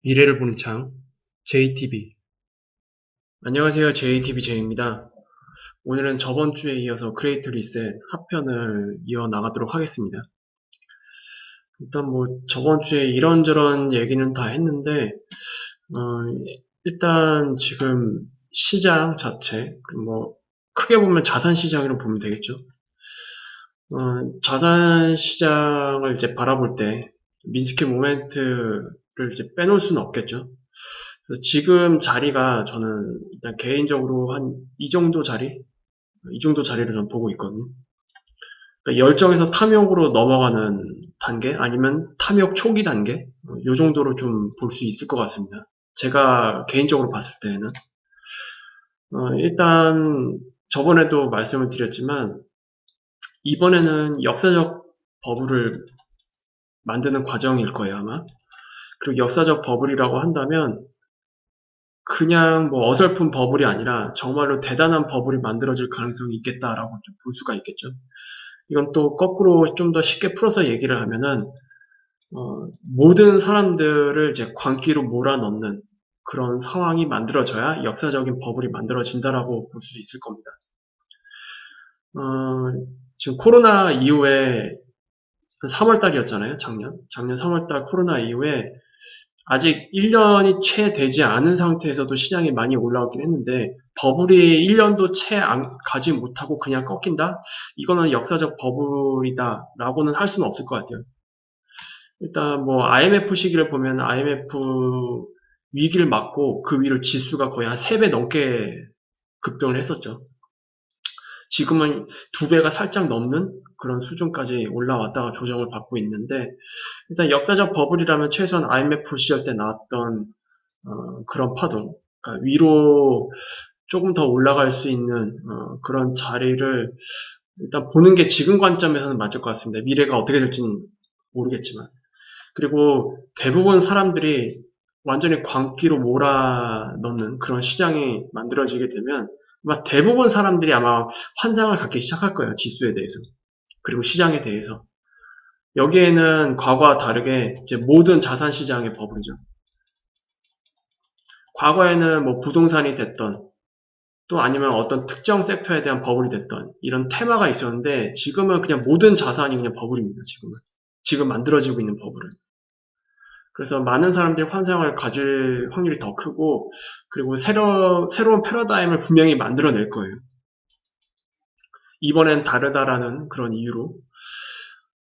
미래를 보는 창, JTB. 안녕하세요. JTB 제이입니다. 오늘은 저번 주에 이어서 그레이트 리셋 하편을 이어나가도록 하겠습니다. 일단 뭐 저번 주에 이런저런 얘기는 다 했는데, 일단 지금 시장 자체, 그리고 뭐 크게 보면 자산 시장으로 보면 되겠죠. 자산 시장을 이제 바라볼 때 미즈키 모멘트를 이제 빼놓을 수는 없겠죠. 그래서 지금 자리가 저는 일단 개인적으로 한 이 정도 자리를 전 보고 있거든요. 그러니까 열정에서 탐욕으로 넘어가는 단계 아니면 탐욕 초기 단계 이 정도로 좀 볼 수 있을 것 같습니다. 제가 개인적으로 봤을 때는 일단 저번에도 말씀을 드렸지만 이번에는 역사적 버블을 만드는 과정일 거예요 아마. 그리고 역사적 버블이라고 한다면 그냥 뭐 어설픈 버블이 아니라 정말로 대단한 버블이 만들어질 가능성이 있겠다라고 좀 볼 수가 있겠죠. 이건 또 거꾸로 좀 더 쉽게 풀어서 얘기를 하면은 모든 사람들을 이제 광기로 몰아넣는 그런 상황이 만들어져야 역사적인 버블이 만들어진다라고 볼 수 있을 겁니다. 지금 코로나 이후에 3월 달이었잖아요, 작년 3월 달 코로나 이후에 아직 1년이 채 되지 않은 상태에서도 시장이 많이 올라왔긴 했는데 버블이 1년도 채 가지 못하고 그냥 꺾인다? 이거는 역사적 버블이다라고는 할 수는 없을 것 같아요. 일단 뭐 IMF 시기를 보면 IMF 위기를 맞고 그 위로 지수가 거의 한 3배 넘게 급등을 했었죠. 지금은 2배가 살짝 넘는 그런 수준까지 올라왔다가 조정을 받고 있는데 일단 역사적 버블이라면 최소한 IMF 시절 때 나왔던 그런 파동, 그러니까 위로 조금 더 올라갈 수 있는 그런 자리를 일단 보는 게 지금 관점에서는 맞을 것 같습니다. 미래가 어떻게 될지는 모르겠지만. 그리고 대부분 사람들이 완전히 광기로 몰아넣는 그런 시장이 만들어지게 되면 아마 대부분 사람들이 아마 환상을 갖기 시작할 거예요. 지수에 대해서. 그리고 시장에 대해서. 여기에는 과거와 다르게 이제 모든 자산 시장의 버블이죠. 과거에는 뭐 부동산이 됐던 또 아니면 어떤 특정 섹터에 대한 버블이 됐던 이런 테마가 있었는데 지금은 그냥 모든 자산이 그냥 버블입니다. 지금은. 지금 만들어지고 있는 버블은. 그래서 많은 사람들이 환상을 가질 확률이 더 크고 그리고 새로운 패러다임을 분명히 만들어낼 거예요. 이번엔 다르다라는 그런 이유로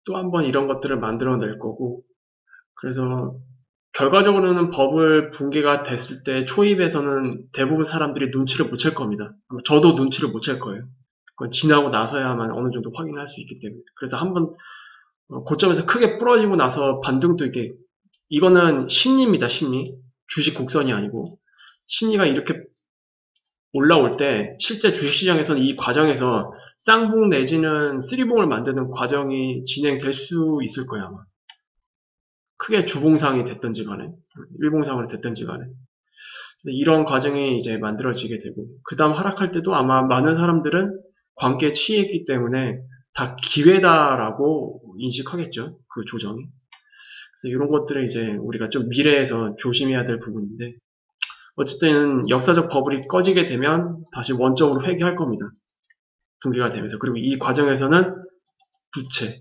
또 한 번 이런 것들을 만들어낼 거고 그래서 결과적으로는 버블 붕괴가 됐을 때 초입에서는 대부분 사람들이 눈치를 못 챌 겁니다. 저도 눈치를 못 챌 거예요. 그건 지나고 나서야만 어느 정도 확인할 수 있기 때문에. 그래서 한번 고점에서 크게 부러지고 나서 반등도 이렇게 이거는 심리입니다. 심리. 주식 곡선이 아니고 심리가 이렇게 올라올 때 실제 주식시장에서는 이 과정에서 쌍봉 내지는 쓰리봉을 만드는 과정이 진행될 수 있을 거야 아마. 크게 주봉상이 됐든지 간에 일봉상으로 됐든지 간에 이런 과정이 이제 만들어지게 되고 그 다음 하락할 때도 아마 많은 사람들은 관계에 취했기 때문에 다 기회다라고 인식하겠죠. 그 조정이. 그래서 이런 것들을 이제 우리가 좀 미래에서 조심해야 될 부분인데 어쨌든 역사적 버블이 꺼지게 되면 다시 원점으로 회귀할 겁니다. 붕괴가 되면서. 그리고 이 과정에서는 부채,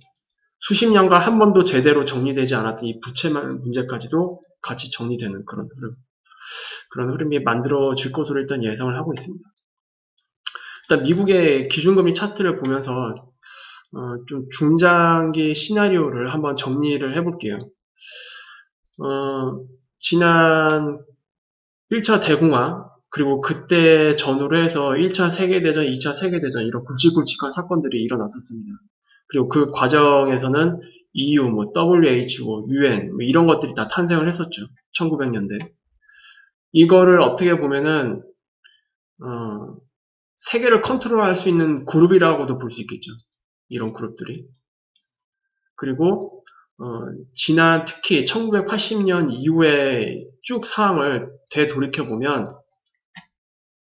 수십 년간 한 번도 제대로 정리되지 않았던 이 부채 문제까지도 같이 정리되는 그런 흐름이 만들어질 것으로 일단 예상을 하고 있습니다. 일단 미국의 기준금리 차트를 보면서 좀 중장기 시나리오를 한번 정리를 해볼게요. 지난 1차 대공황 그리고 그때 전후로 해서 1차 세계대전, 2차 세계대전 이런 굵직굵직한 사건들이 일어났었습니다. 그리고 그 과정에서는 EU, 뭐 WHO, UN 뭐 이런 것들이 다 탄생을 했었죠. 1900년대. 이거를 어떻게 보면은 세계를 컨트롤할 수 있는 그룹이라고도 볼 수 있겠죠. 이런 그룹들이. 그리고 지난 특히 1980년 이후에 쭉 상황을 되돌이켜보면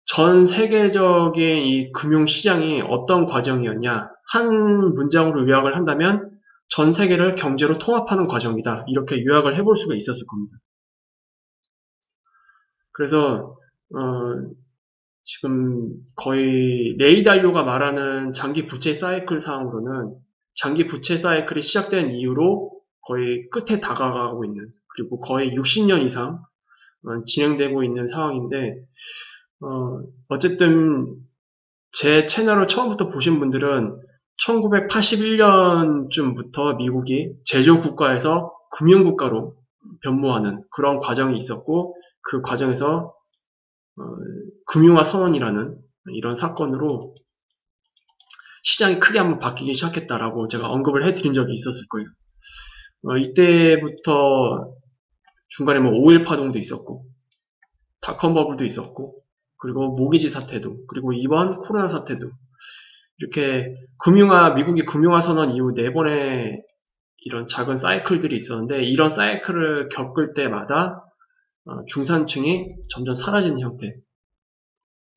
전 세계적인 이 금융시장이 어떤 과정이었냐 한 문장으로 요약을 한다면 전 세계를 경제로 통합하는 과정이다 이렇게 요약을 해볼 수가 있었을 겁니다. 그래서 지금 거의 레이 달료가 말하는 장기 부채 사이클 상으로는 장기 부채 사이클이 시작된 이후로 거의 끝에 다가가고 있는, 그리고 거의 60년 이상 진행되고 있는 상황인데, 어쨌든 제 채널을 처음부터 보신 분들은 1981년쯤부터 미국이 제조국가에서 금융국가로 변모하는 그런 과정이 있었고, 그 과정에서 금융화 선언이라는 이런 사건으로 시장이 크게 한번 바뀌기 시작했다라고 제가 언급을 해드린 적이 있었을 거예요. 이때부터 중간에 뭐 5.1 파동도 있었고, 닷컴 버블도 있었고, 그리고 모기지 사태도, 그리고 이번 코로나 사태도, 이렇게 미국이 금융화 선언 이후 4번의 이런 작은 사이클들이 있었는데, 이런 사이클을 겪을 때마다 중산층이 점점 사라지는 형태.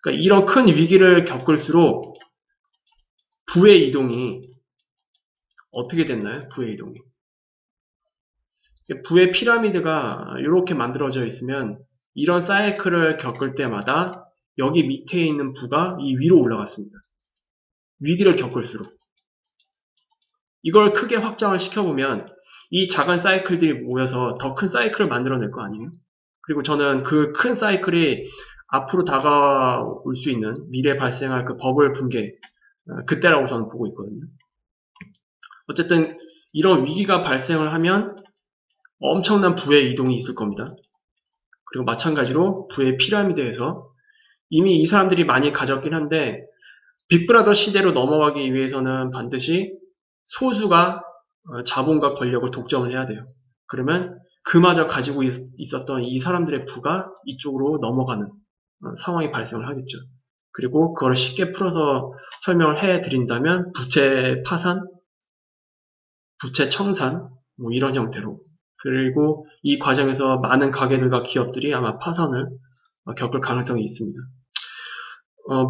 그러니까 이런 큰 위기를 겪을수록 부의 이동이 어떻게 됐나요? 부의 이동이. 부의 피라미드가 이렇게 만들어져 있으면 이런 사이클을 겪을 때마다 여기 밑에 있는 부가 이 위로 올라갔습니다. 위기를 겪을수록. 이걸 크게 확장을 시켜보면 이 작은 사이클들이 모여서 더 큰 사이클을 만들어낼 거 아니에요? 그리고 저는 그 큰 사이클이 앞으로 다가올 수 있는 미래에 발생할 그 버블 붕괴, 그때라고 저는 보고 있거든요. 어쨌든 이런 위기가 발생을 하면 엄청난 부의 이동이 있을 겁니다. 그리고 마찬가지로 부의 피라미드에서 이미 이 사람들이 많이 가졌긴 한데 빅브라더 시대로 넘어가기 위해서는 반드시 소수가 자본과 권력을 독점을 해야 돼요. 그러면 그마저 가지고 있었던 이 사람들의 부가 이쪽으로 넘어가는 상황이 발생을 하겠죠. 그리고 그걸 쉽게 풀어서 설명을 해드린다면 부채 파산, 부채 청산, 뭐 이런 형태로. 그리고 이 과정에서 많은 가게들과 기업들이 아마 파산을 겪을 가능성이 있습니다.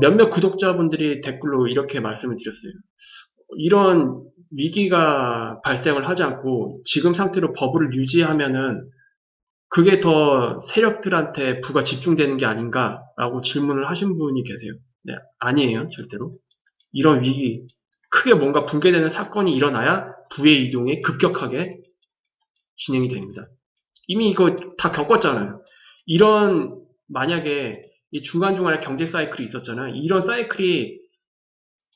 몇몇 구독자분들이 댓글로 이렇게 말씀을 드렸어요. 이런 위기가 발생을 하지 않고 지금 상태로 버블을 유지하면은 그게 더 세력들한테 부가 집중되는 게 아닌가라고 질문을 하신 분이 계세요. 네, 아니에요, 절대로. 이런 위기, 크게 뭔가 붕괴되는 사건이 일어나야 부의 이동이 급격하게 진행이 됩니다. 이미 이거 다 겪었잖아요. 만약에 이 중간중간에 경제 사이클이 있었잖아요. 이런 사이클이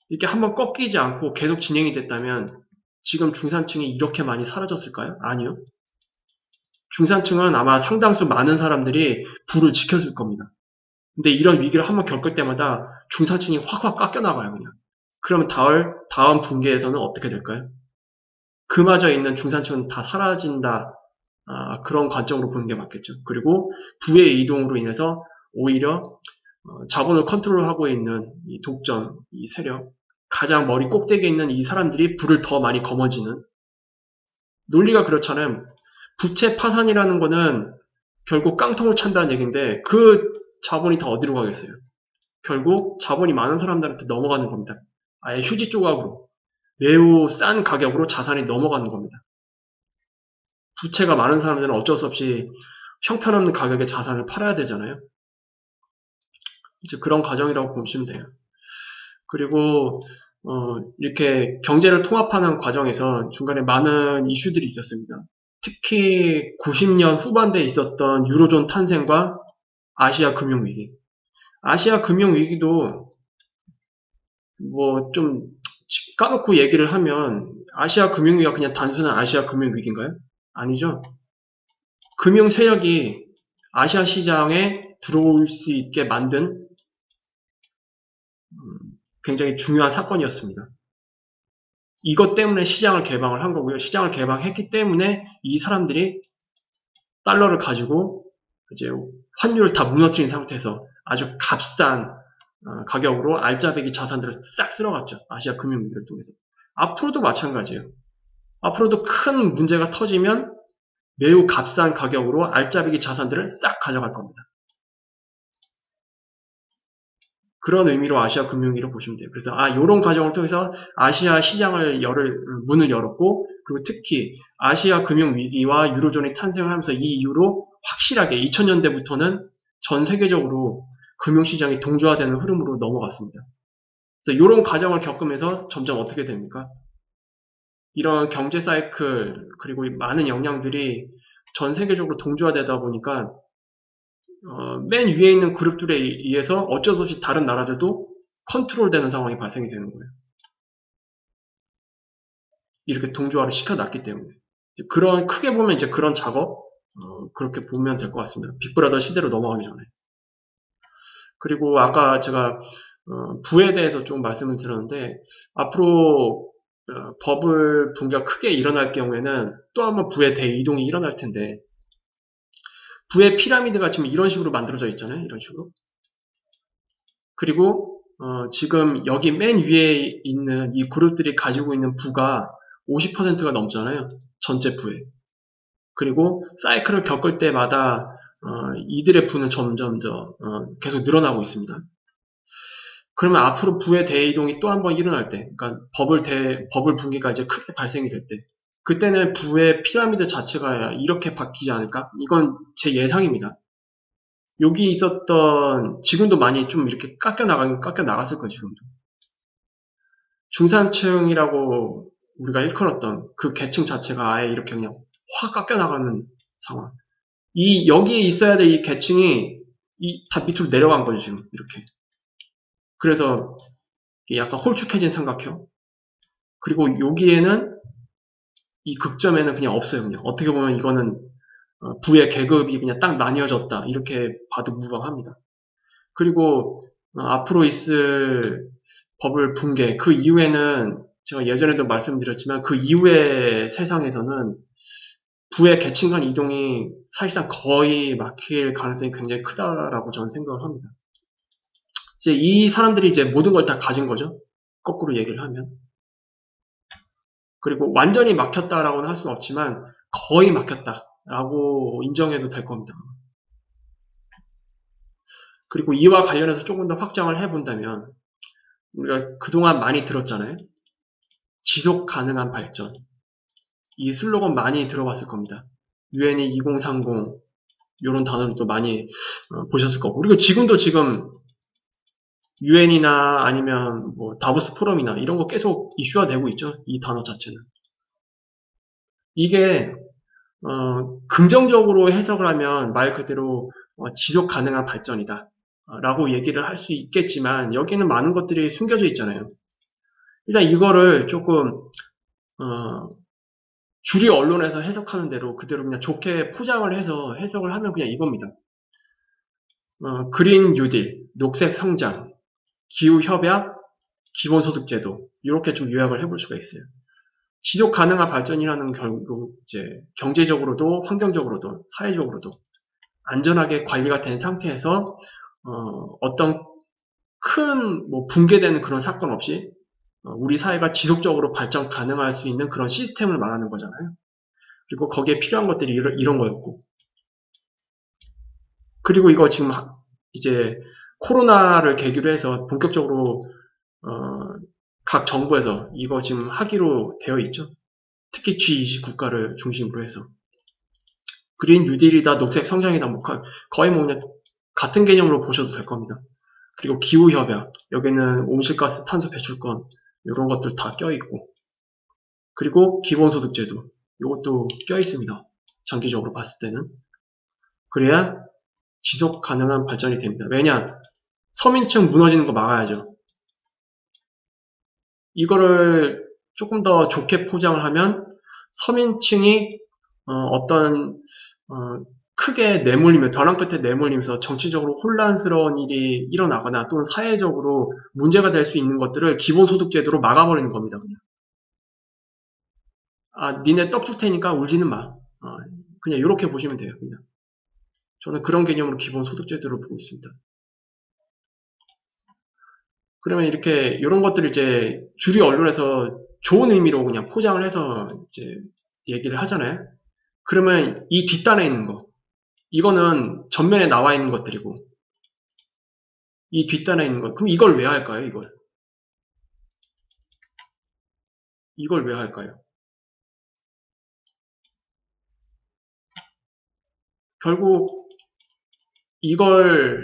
이렇게 한번 꺾이지 않고 계속 진행이 됐다면 지금 중산층이 이렇게 많이 사라졌을까요? 아니요. 중산층은 아마 상당수 많은 사람들이 부를 지켰을 겁니다. 근데 이런 위기를 한번 겪을 때마다 중산층이 확확 깎여나가요, 그냥. 그러면 다음 분기에서는 어떻게 될까요? 그마저 있는 중산층은 다 사라진다. 그런 관점으로 보는 게 맞겠죠. 그리고 부의 이동으로 인해서 오히려 자본을 컨트롤하고 있는 이 독점, 이 세력, 가장 머리 꼭대기에 있는 이 사람들이 부를 더 많이 거머쥐는 논리가 그렇잖아요. 부채 파산이라는 거는 결국 깡통을 찬다는 얘기인데 그 자본이 다 어디로 가겠어요? 결국 자본이 많은 사람들한테 넘어가는 겁니다. 아예 휴지 조각으로 매우 싼 가격으로 자산이 넘어가는 겁니다. 부채가 많은 사람들은 어쩔 수 없이 형편없는 가격에 자산을 팔아야 되잖아요. 이제 그런 과정이라고 보시면 돼요. 그리고 이렇게 경제를 통합하는 과정에서 중간에 많은 이슈들이 있었습니다. 특히 90년 후반대에 있었던 유로존 탄생과 아시아 금융위기. 아시아 금융위기도 뭐 좀 까놓고 얘기를 하면 아시아 금융위기가 그냥 단순한 아시아 금융위기인가요? 아니죠. 금융 세력이 아시아 시장에 들어올 수 있게 만든 굉장히 중요한 사건이었습니다. 이것 때문에 시장을 개방을 한 거고요. 시장을 개방했기 때문에 이 사람들이 달러를 가지고 이제 환율을 다 무너뜨린 상태에서 아주 값싼 가격으로 알짜배기 자산들을 싹 쓸어갔죠. 아시아 금융위기를 통해서. 앞으로도 마찬가지예요. 앞으로도 큰 문제가 터지면 매우 값싼 가격으로 알짜배기 자산들을 싹 가져갈 겁니다. 그런 의미로 아시아 금융위기를 보시면 돼요. 그래서 이런 과정을 통해서 아시아 시장을 문을 열었고, 그리고 특히 아시아 금융위기와 유로존이 탄생을 하면서 이 이후로 확실하게 2000년대부터는 전 세계적으로 금융시장이 동조화되는 흐름으로 넘어갔습니다. 그래서 이런 과정을 겪으면서 점점 어떻게 됩니까? 이런 경제 사이클 그리고 많은 영향들이 전 세계적으로 동조화되다 보니까 맨 위에 있는 그룹들에 의해서 어쩔 수 없이 다른 나라들도 컨트롤되는 상황이 발생이 되는 거예요. 이렇게 동조화를 시켜놨기 때문에 그런 크게 보면 이제 그런 작업 그렇게 보면 될 것 같습니다. 빅브라더 시대로 넘어가기 전에. 그리고 아까 제가 부에 대해서 좀 말씀을 드렸는데 앞으로 버블 붕괴가 크게 일어날 경우에는 또 한번 부의 대이동이 일어날 텐데 부의 피라미드가 지금 이런 식으로 만들어져 있잖아요. 이런 식으로. 그리고 지금 여기 맨 위에 있는 이 그룹들이 가지고 있는 부가 50%가 넘잖아요. 전체 부에. 그리고 사이클을 겪을 때마다 이들의 부는 점점 더 계속 늘어나고 있습니다. 그러면 앞으로 부의 대이동이 또 한 번 일어날 때, 그러니까 버블 붕괴가 이제 크게 발생이 될 때, 그때는 부의 피라미드 자체가 이렇게 바뀌지 않을까? 이건 제 예상입니다. 여기 있었던, 지금도 많이 좀 이렇게 깎여 나갔을 거예요, 지금도. 중산층이라고 우리가 일컬었던 그 계층 자체가 아예 이렇게 그냥 확 깎여 나가는 상황. 여기에 있어야 될 이 계층이, 다 밑으로 내려간 거죠, 지금, 이렇게. 그래서, 약간 홀쭉해진 삼각형. 그리고 여기에는, 이 극점에는 그냥 없어요, 그냥. 어떻게 보면 이거는, 부의 계급이 그냥 딱 나뉘어졌다. 이렇게 봐도 무방합니다. 그리고, 앞으로 있을 버블 붕괴, 그 이후에는, 제가 예전에도 말씀드렸지만, 그 이후의 세상에서는, 부의 계층 간 이동이 사실상 거의 막힐 가능성이 굉장히 크다라고 저는 생각을 합니다. 이제 이 사람들이 이제 모든 걸 다 가진 거죠. 거꾸로 얘기를 하면. 그리고 완전히 막혔다라고는 할 수는 없지만 거의 막혔다라고 인정해도 될 겁니다. 그리고 이와 관련해서 조금 더 확장을 해본다면 우리가 그동안 많이 들었잖아요. 지속 가능한 발전. 이 슬로건 많이 들어봤을 겁니다. 유엔이 2030 이런 단어를 또 많이 보셨을 거고 그리고 지금도 지금 유엔이나 아니면 뭐 다보스 포럼이나 이런 거 계속 이슈화 되고 있죠. 이 단어 자체는. 이게 긍정적으로 해석을 하면 말 그대로 지속 가능한 발전이다. 라고 얘기를 할 수 있겠지만 여기는 많은 것들이 숨겨져 있잖아요. 일단 이거를 조금 주류 언론에서 해석하는 대로 그대로 그냥 좋게 포장을 해서 해석을 하면 그냥 이겁니다. 그린 뉴딜, 녹색 성장, 기후 협약, 기본소득제도 이렇게 좀 요약을 해볼 수가 있어요. 지속 가능한 발전이라는 결국 이제 경제적으로도 환경적으로도 사회적으로도 안전하게 관리가 된 상태에서 어떤 큰 뭐 붕괴되는 그런 사건 없이 우리 사회가 지속적으로 발전 가능할 수 있는 그런 시스템을 말하는 거잖아요. 그리고 거기에 필요한 것들이 이런 거였고 그리고 이거 지금 이제 코로나를 계기로 해서 본격적으로 각 정부에서 이거 지금 하기로 되어 있죠. 특히 G20 국가를 중심으로 해서 그린 뉴딜이다, 녹색 성장이다, 뭐 거의 뭐 그냥 같은 개념으로 보셔도 될 겁니다. 그리고 기후 협약 여기는 온실가스 탄소 배출권 이런 것들 다 껴있고 그리고 기본소득제도 이것도 껴있습니다. 장기적으로 봤을 때는 그래야 지속 가능한 발전이 됩니다. 왜냐 서민층 무너지는 거 막아야죠. 이거를 조금 더 좋게 포장을 하면 서민층이 어떤 크게 내몰리면 벼랑 끝에 내몰리면서 정치적으로 혼란스러운 일이 일어나거나 또는 사회적으로 문제가 될 수 있는 것들을 기본소득제도로 막아버리는 겁니다. 그냥. 니네 떡 줄 테니까 울지는 마. 그냥 이렇게 보시면 돼요. 그냥. 저는 그런 개념으로 기본소득제도를 보고 있습니다. 그러면 이렇게 이런 것들을 이제 주류 언론에서 좋은 의미로 그냥 포장을 해서 이제 얘기를 하잖아요. 그러면 이 뒷단에 있는 거 이거는 전면에 나와 있는 것들이고 이 뒷단에 있는 것 그럼 이걸 왜 할까요? 이걸 왜 할까요? 결국 이걸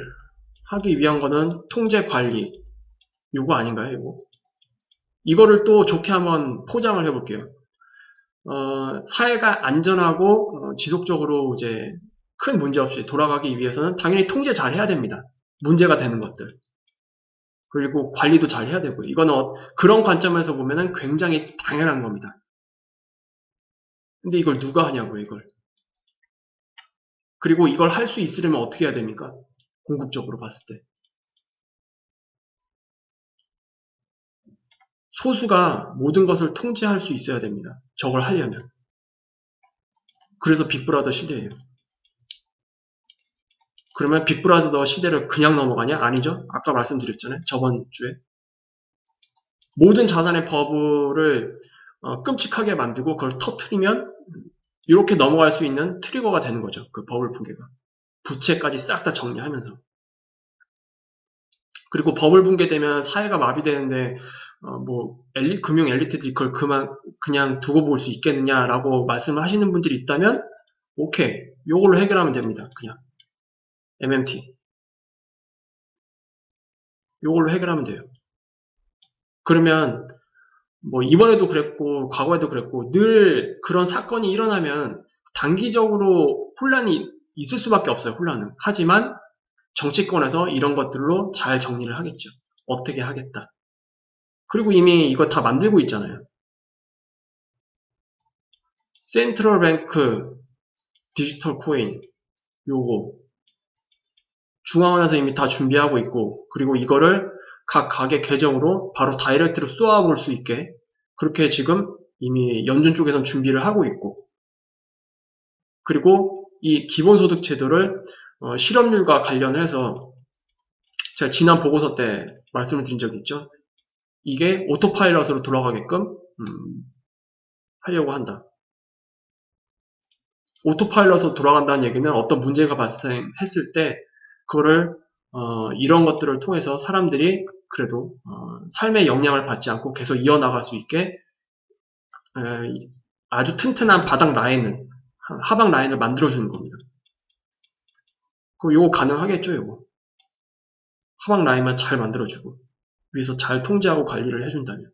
하기 위한 거는 통제 관리. 요거 아닌가요, 요거? 이거를 또 좋게 한번 포장을 해볼게요. 사회가 안전하고 지속적으로 이제 큰 문제 없이 돌아가기 위해서는 당연히 통제 잘 해야 됩니다. 문제가 되는 것들. 그리고 관리도 잘 해야 되고요. 이거는 그런 관점에서 보면은 굉장히 당연한 겁니다. 근데 이걸 누가 하냐고요, 이걸. 그리고 이걸 할 수 있으려면 어떻게 해야 됩니까? 궁극적으로 봤을 때. 소수가 모든 것을 통제할 수 있어야 됩니다. 저걸 하려면. 그래서 빅브라더 시대예요. 그러면 빅브라더 시대를 그냥 넘어가냐? 아니죠. 아까 말씀드렸잖아요. 저번 주에. 모든 자산의 버블을 끔찍하게 만들고 그걸 터트리면 이렇게 넘어갈 수 있는 트리거가 되는 거죠. 그 버블 붕괴가. 부채까지 싹 다 정리하면서. 그리고 버블 붕괴되면 사회가 마비되는데 금융 엘리트들이 그걸 그냥 두고 볼 수 있겠느냐라고 말씀을 하시는 분들이 있다면 오케이. 요걸로 해결하면 됩니다. 그냥 MMT. 요걸로 해결하면 돼요. 그러면 이번에도 그랬고 과거에도 그랬고 늘 그런 사건이 일어나면 단기적으로 혼란이 있을 수밖에 없어요. 혼란은. 하지만 정치권에서 이런 것들로 잘 정리를 하겠죠. 어떻게 하겠다. 그리고 이미 이거 다 만들고 있잖아요. 센트럴 뱅크 디지털 코인 요거 중앙은행에서 이미 다 준비하고 있고 그리고 이거를 각 가게 계정으로 바로 다이렉트로 쏘아볼 수 있게 그렇게 지금 이미 연준 쪽에선 준비를 하고 있고 그리고 이 기본소득 제도를 실업률과 관련해서 제가 지난 보고서 때 말씀을 드린 적이 있죠. 이게 오토파일럿으로 돌아가게끔 하려고 한다. 오토파일럿으로 돌아간다는 얘기는 어떤 문제가 발생했을 때 그거를 이런 것들을 통해서 사람들이 그래도 삶의 영향을 받지 않고 계속 이어나갈 수 있게 아주 튼튼한 바닥 라인을 하방 라인을 만들어주는 겁니다. 그럼 이거 가능하겠죠, 이거. 하방 라인만 잘 만들어주고 위에서 잘 통제하고 관리를 해준다면.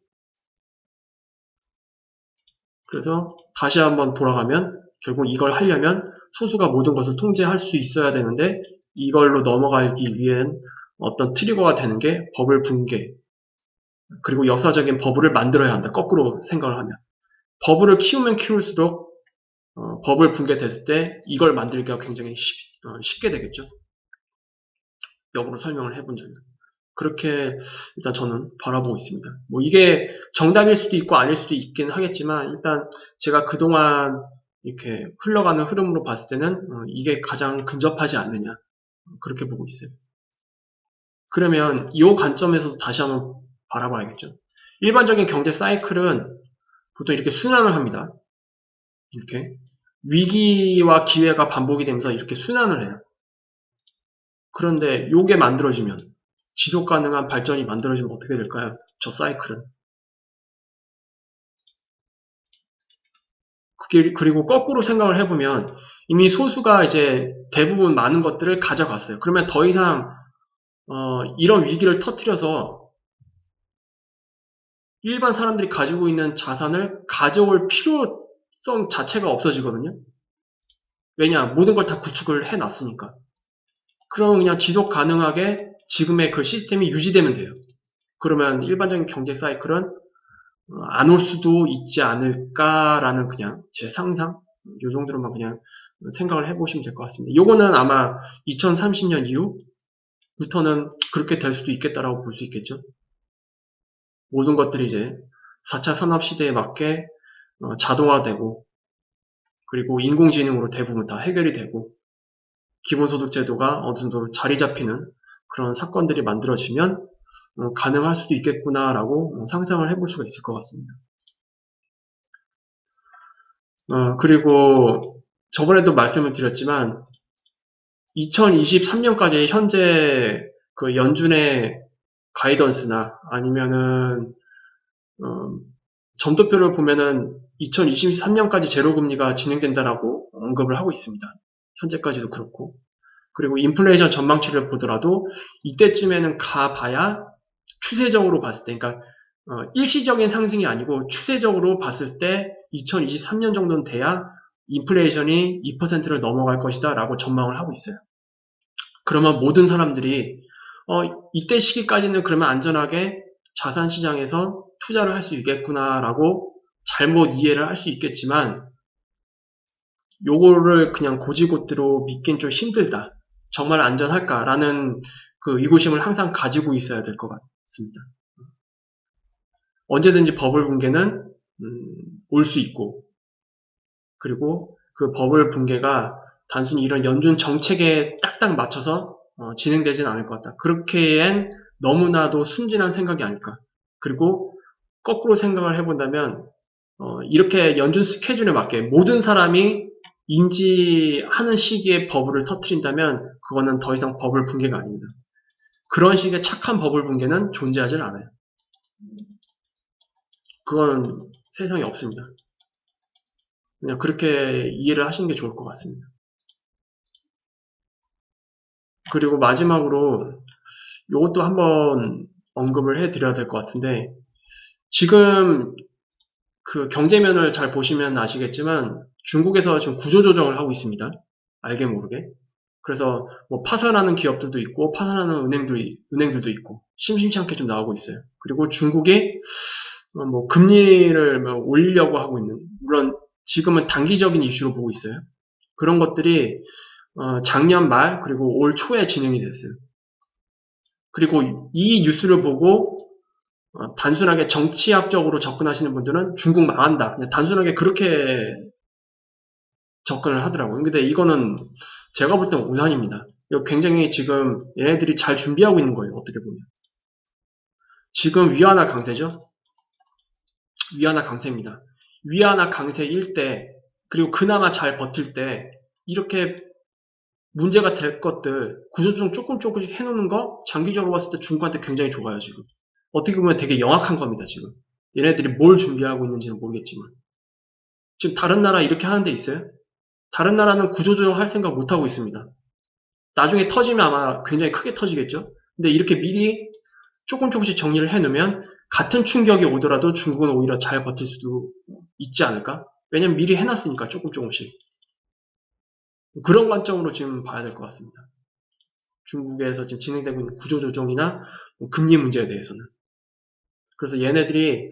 그래서 다시 한번 돌아가면 결국 이걸 하려면 소수가 모든 것을 통제할 수 있어야 되는데 이걸로 넘어가기 위한 어떤 트리거가 되는 게 버블 붕괴 그리고 역사적인 버블을 만들어야 한다. 거꾸로 생각을 하면 버블을 키우면 키울수록 버블 붕괴됐을 때 이걸 만들기가 굉장히 쉽게 되겠죠. 역으로 설명을 해본 적은 그렇게 일단 저는 바라보고 있습니다. 이게 정답일 수도 있고 아닐 수도 있긴 하겠지만 일단 제가 그동안 이렇게 흘러가는 흐름으로 봤을 때는 이게 가장 근접하지 않느냐 그렇게 보고 있어요. 그러면 이 관점에서도 다시 한번 바라봐야겠죠. 일반적인 경제 사이클은 보통 이렇게 순환을 합니다. 이렇게 위기와 기회가 반복이 되면서 이렇게 순환을 해요. 그런데 요게 만들어지면 지속 가능한 발전이 만들어지면 어떻게 될까요? 저 사이클은. 그리고 거꾸로 생각을 해보면 이미 소수가 이제 대부분 많은 것들을 가져갔어요. 그러면 더 이상 이런 위기를 터뜨려서 일반 사람들이 가지고 있는 자산을 가져올 필요성 자체가 없어지거든요. 왜냐? 모든 걸 다 구축을 해놨으니까. 그럼 그냥 지속 가능하게 지금의 그 시스템이 유지되면 돼요. 그러면 일반적인 경제 사이클은 안 올 수도 있지 않을까라는 그냥 제 상상? 요 정도로만 그냥 생각을 해보시면 될 것 같습니다. 요거는 아마 2030년 이후부터는 그렇게 될 수도 있겠다라고 볼 수 있겠죠. 모든 것들이 이제 4차 산업 시대에 맞게 자동화되고 그리고 인공지능으로 대부분 다 해결이 되고 기본소득 제도가 어느 정도 자리 잡히는 그런 사건들이 만들어지면 가능할 수도 있겠구나라고 상상을 해볼 수가 있을 것 같습니다. 그리고 저번에도 말씀을 드렸지만 2023년까지 현재 그 연준의 가이던스나 아니면은 점도표를 보면은 2023년까지 제로금리가 진행된다라고 언급을 하고 있습니다. 현재까지도 그렇고 그리고 인플레이션 전망치를 보더라도 이때쯤에는 가봐야 추세적으로 봤을 때, 그러니까 일시적인 상승이 아니고 추세적으로 봤을 때 2023년 정도는 돼야 인플레이션이 2%를 넘어갈 것이다 라고 전망을 하고 있어요. 그러면 모든 사람들이 이때 시기까지는 그러면 안전하게 자산 시장에서 투자를 할 수 있겠구나 라고 잘못 이해를 할 수 있겠지만 요거를 그냥 고지고대로 믿긴 좀 힘들다. 정말 안전할까라는 그 의구심을 항상 가지고 있어야 될 것 같습니다. 언제든지 버블 붕괴는 올 수 있고, 그리고 그 버블 붕괴가 단순히 이런 연준 정책에 딱딱 맞춰서 진행되진 않을 것 같다. 그렇게엔 너무나도 순진한 생각이 아닐까. 그리고 거꾸로 생각을 해본다면 이렇게 연준 스케줄에 맞게 모든 사람이 인지하는 시기에 버블을 터뜨린다면 그거는 더 이상 버블 붕괴가 아닙니다. 그런 식의 착한 버블 붕괴는 존재하지 않아요. 그건 세상에 없습니다. 그냥 그렇게 이해를 하시는 게 좋을 것 같습니다. 그리고 마지막으로 이것도 한번 언급을 해드려야 될 것 같은데 지금 그 경제면을 잘 보시면 아시겠지만 중국에서 지금 구조조정을 하고 있습니다. 알게 모르게. 그래서 뭐 파산하는 기업들도 있고 파산하는 은행들도 있고 심심치 않게 좀 나오고 있어요. 그리고 중국이 뭐 금리를 뭐 올리려고 하고 있는, 물론 지금은 단기적인 이슈로 보고 있어요. 그런 것들이 작년 말 그리고 올 초에 진행이 됐어요. 그리고 이 뉴스를 보고 단순하게 정치학적으로 접근하시는 분들은 중국 망한다. 그냥 단순하게 그렇게 접근을 하더라고요. 근데 이거는 제가 볼 때는 오산입니다. 이거 굉장히 지금 얘네들이 잘 준비하고 있는 거예요. 어떻게 보면. 지금 위안화 강세죠. 위안화 강세입니다. 위안화 강세일 때, 그리고 그나마 잘 버틸 때 이렇게 문제가 될 것들 구조조정 조금씩 해놓는 거 장기적으로 봤을 때 중국한테 굉장히 좋아요. 지금 어떻게 보면 되게 영악한 겁니다. 지금 얘네들이 뭘 준비하고 있는지는 모르겠지만 지금 다른 나라 이렇게 하는 데 있어요? 다른 나라는 구조조정 할 생각 못하고 있습니다. 나중에 터지면 아마 굉장히 크게 터지겠죠. 근데 이렇게 미리 조금씩 정리를 해놓으면 같은 충격이 오더라도 중국은 오히려 잘 버틸 수도 있지 않을까? 왜냐면 미리 해놨으니까 조금씩. 그런 관점으로 지금 봐야 될 것 같습니다. 중국에서 지금 진행되고 있는 구조조정이나 금리 문제에 대해서는. 그래서 얘네들이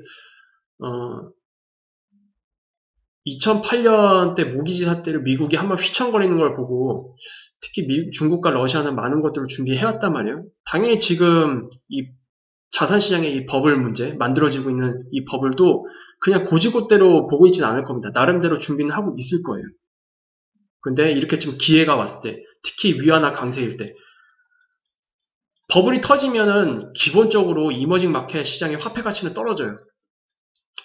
2008년 때 모기지 사태를 미국이 한번 휘청거리는 걸 보고 특히 중국과 러시아는 많은 것들을 준비해왔단 말이에요. 당연히 지금 이 자산시장의 이 버블 문제, 만들어지고 있는 이 버블도 그냥 고지고대로 보고 있지는 않을 겁니다. 나름대로 준비는 하고 있을 거예요. 근데 이렇게 좀 기회가 왔을 때, 특히 위안화 강세일 때, 버블이 터지면은 기본적으로 이머징 마켓 시장의 화폐 가치는 떨어져요.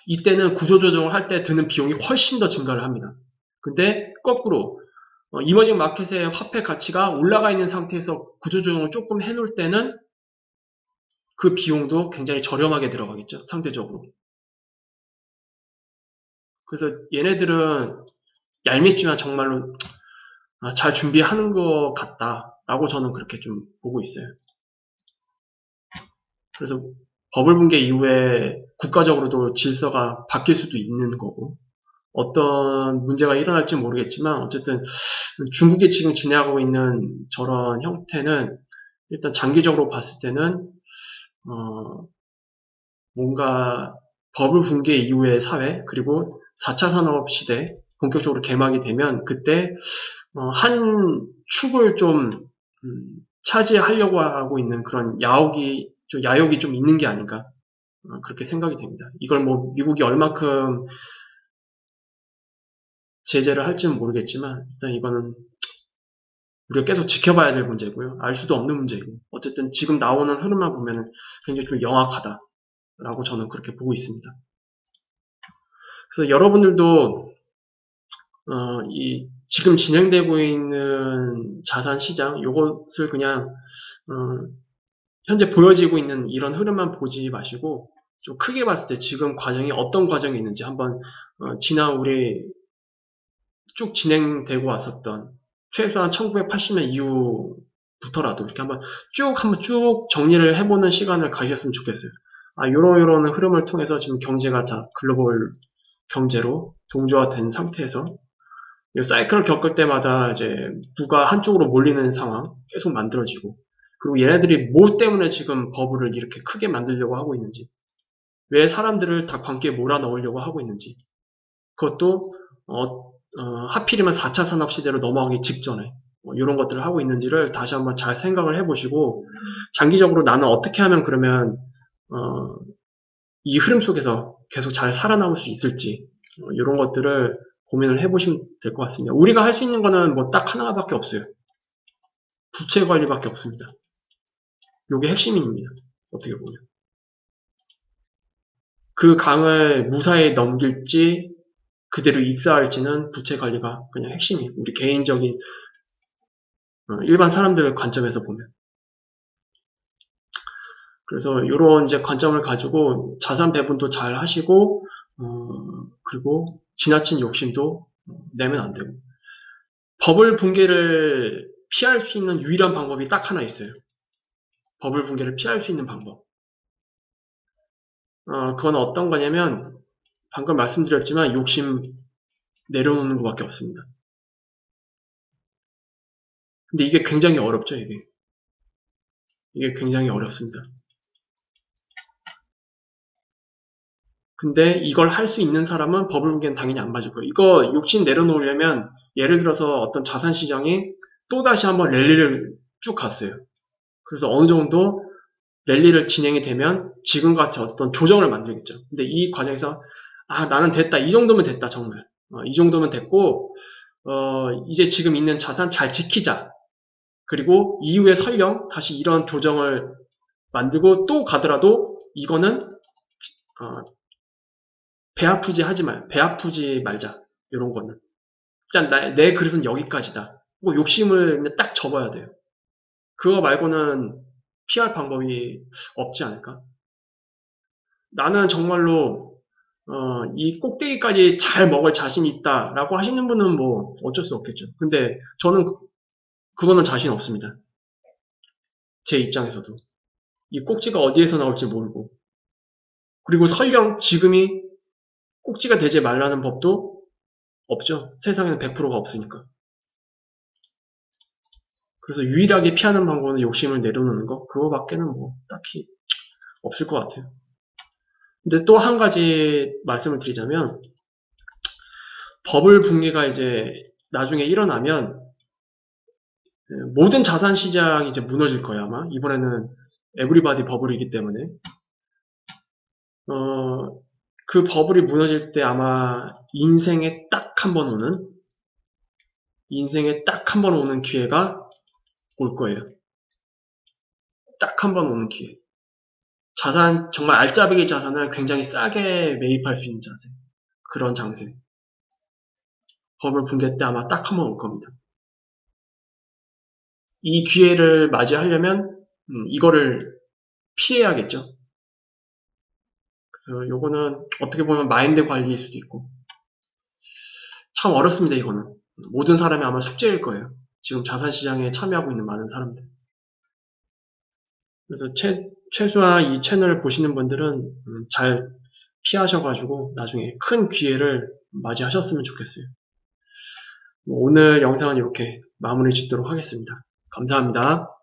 이때는 구조조정을 할 때 드는 비용이 훨씬 더 증가를 합니다. 근데 거꾸로 이머징 마켓의 화폐 가치가 올라가 있는 상태에서 구조조정을 조금 해놓을 때는 그 비용도 굉장히 저렴하게 들어가겠죠. 상대적으로. 그래서 얘네들은 얄밉지만 정말로 잘 준비하는 것 같다라고 저는 그렇게 좀 보고 있어요. 그래서 버블 붕괴 이후에 국가적으로도 질서가 바뀔 수도 있는 거고 어떤 문제가 일어날지 모르겠지만 어쨌든 중국이 지금 진행하고 있는 저런 형태는 일단 장기적으로 봤을 때는 뭔가 버블 붕괴 이후의 사회 그리고 4차 산업 시대 본격적으로 개막이 되면 그때 한 축을 좀 차지하려고 하고 있는 그런 야욕이 좀 있는 게 아닌가 그렇게 생각이 됩니다. 이걸 뭐 미국이 얼마큼 제재를 할지는 모르겠지만 일단 이거는 우리가 계속 지켜봐야 될 문제고요. 알 수도 없는 문제고 어쨌든 지금 나오는 흐름만 보면 굉장히 좀 영악하다라고 저는 그렇게 보고 있습니다. 그래서 여러분들도 이 지금 진행되고 있는 자산 시장 요것을 그냥 현재 보여지고 있는 이런 흐름만 보지 마시고 좀 크게 봤을 때 지금 과정이 어떤 과정이 있는지 한번 지난 우리 쭉 진행되고 왔었던 최소한 1980년 이후부터라도 이렇게 한번 쭉 정리를 해보는 시간을 가지셨으면 좋겠어요. 요런 흐름을 통해서 지금 경제가 다 글로벌 경제로 동조화된 상태에서 이 사이클을 겪을 때마다 이제 부가 한쪽으로 몰리는 상황 계속 만들어지고, 그리고 얘네들이 뭐 때문에 지금 버블을 이렇게 크게 만들려고 하고 있는지, 왜 사람들을 다 광기에 몰아넣으려고 하고 있는지, 그것도 하필이면 4차 산업시대로 넘어가기 직전에 이런 것들을 하고 있는지를 다시 한번 잘 생각을 해보시고, 장기적으로 나는 어떻게 하면 그러면 이 흐름 속에서 계속 잘 살아남을 수 있을지, 이런 것들을 고민을 해보시면 될 것 같습니다. 우리가 할 수 있는 거는 뭐 딱 하나밖에 없어요. 부채 관리밖에 없습니다. 이게 핵심입니다. 어떻게 보면. 그 강을 무사히 넘길지 그대로 익사할지는 부채 관리가 그냥 핵심이에요. 우리 개인적인 일반 사람들 관점에서 보면. 그래서 이런 이제 관점을 가지고 자산 배분도 잘 하시고, 그리고 지나친 욕심도 내면 안 되고, 버블 붕괴를 피할 수 있는 유일한 방법이 딱 하나 있어요. 버블 붕괴를 피할 수 있는 방법. 그건 어떤 거냐면 방금 말씀드렸지만 욕심 내려놓는 것밖에 없습니다. 근데 이게 굉장히 어렵죠, 이게. 이게 굉장히 어렵습니다. 근데 이걸 할 수 있는 사람은 버블 붕괴는 당연히 안 맞을 거예요. 이거 욕심 내려놓으려면 예를 들어서 어떤 자산 시장이 또다시 한번 랠리를 쭉 갔어요. 그래서 어느 정도 랠리를 진행이 되면 지금 같이 어떤 조정을 만들겠죠. 근데 이 과정에서 나는 됐다. 이 정도면 됐다. 정말. 이 정도면 됐고 이제 지금 있는 자산 잘 지키자. 그리고 이후에 설령 다시 이런 조정을 만들고 또 가더라도 이거는 배 아프지 말자. 이런 거는. 일단 내 그릇은 여기까지다. 뭐 욕심을 딱 접어야 돼요. 그거 말고는 피할 방법이 없지 않을까? 나는 정말로 이 꼭대기까지 잘 먹을 자신이 있다라고 하시는 분은 뭐 어쩔 수 없겠죠. 근데 저는 그거는 자신 없습니다. 제 입장에서도. 이 꼭지가 어디에서 나올지 모르고, 그리고 설령 지금이 꼭지가 되지 말라는 법도 없죠. 세상에는 100%가 없으니까. 그래서 유일하게 피하는 방법은 욕심을 내려놓는 거, 그거밖에는 뭐 딱히 없을 것 같아요. 근데 또 한 가지 말씀을 드리자면, 버블 붕괴가 이제 나중에 일어나면 모든 자산 시장이 이제 무너질 거예요, 아마. 이번에는 에브리바디 버블이기 때문에. 그 버블이 무너질 때 아마 인생에 딱 한 번 오는 기회가 올 거예요. 딱 한 번 오는 기회. 자산, 정말 알짜배기 자산을 굉장히 싸게 매입할 수 있는 자세. 그런 장세. 버블 붕괴 때 아마 딱 한 번 올 겁니다. 이 기회를 맞이하려면 이거를 피해야겠죠. 그래서 요거는 어떻게 보면 마인드 관리일 수도 있고 참 어렵습니다. 이거는 모든 사람이 아마 숙제일 거예요. 지금 자산시장에 참여하고 있는 많은 사람들. 그래서 최소한 이 채널을 보시는 분들은 잘 피하셔가지고 나중에 큰 기회를 맞이하셨으면 좋겠어요. 오늘 영상은 이렇게 마무리 짓도록 하겠습니다. 감사합니다.